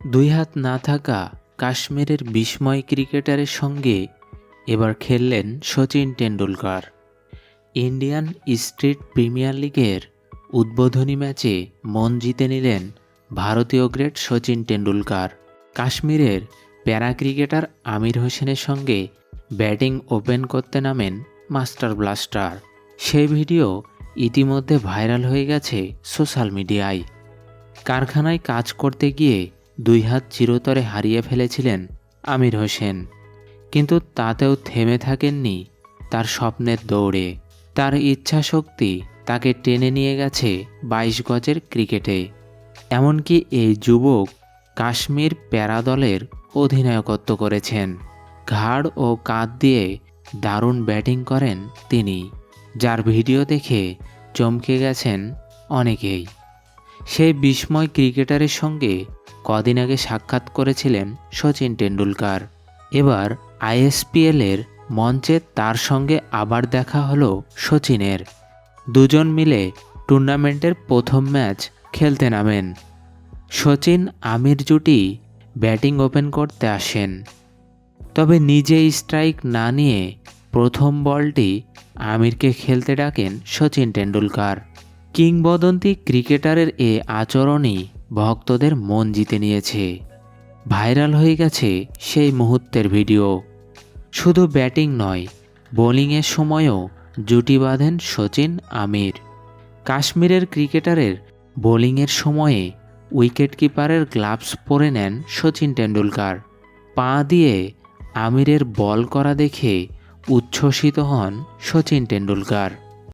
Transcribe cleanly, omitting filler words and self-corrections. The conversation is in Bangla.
দুই হাত না থাকা কাশ্মীরের বিস্ময় ক্রিকেটারের সঙ্গে এবার খেললেন Sachin Tendulkar. Indian street premier লিগের উদ্বোধনী ম্যাচে মন জিতে নিলেন ভারতীয় গ্রেট শচীন টেন্ডুলকার। কাশ্মীরের প্যারা ক্রিকেটার আমির হোসেনের সঙ্গে ব্যাটিং ওপেন করতে নামেন মাস্টার ব্লাস্টার। সেই ভিডিও ইতিমধ্যে ভাইরাল হয়ে গেছে সোশ্যাল মিডিয়ায়। কারখানায় কাজ করতে গিয়ে দুই হাত চিরতরে হারিয়ে ফেলেছিলেন আমির হোসেন, কিন্তু তাতেও থেমে থাকেননি তার স্বপ্নের দৌড়ে। তার ইচ্ছাশক্তি তাকে টেনে নিয়ে গেছে 22 গজের ক্রিকেটে। এমনকি এই যুবক কাশ্মীর প্যারা দলের অধিনায়কত্ব করেছেন। ঘাড় ও কাঁধ দিয়ে দারুণ ব্যাটিং করেন তিনি, যার ভিডিও দেখে চমকে গেছেন অনেকেই। সেই বিস্ময় ক্রিকেটারের সঙ্গে কদিন আগে সাক্ষাৎ করেছিলেন শচীন টেন্ডুলকার। এবার আইএসপিএলের মঞ্চে তার সঙ্গে আবার দেখা হলো শচীনের। দুজন মিলে টুর্নামেন্টের প্রথম ম্যাচ খেলতে নামেন। শচীন আমির জুটি ব্যাটিং ওপেন করতে আসেন, তবে নিজে স্ট্রাইক না নিয়ে প্রথম বলটি আমিরকে খেলতে ডাকেন শচীন টেন্ডুলকার। কিংবদন্তি ক্রিকেটারের এ আচরণই ভক্তদের মন জিতে নিয়েছে। ভাইরাল হয়ে গেছে সেই মুহূর্তের ভিডিও। শুধু ব্যাটিং নয়, বোলিংয়ের সময়ও জুটি বাঁধেন শচীন আমির। কাশ্মীরের ক্রিকেটারের বোলিংয়ের সময়ে উইকেট কিপারের গ্লাভস পরে নেন শচীন টেন্ডুলকার। পা দিয়ে আমিরের বল করা দেখে উচ্ছ্বসিত হন শচীন টেন্ডুলকার।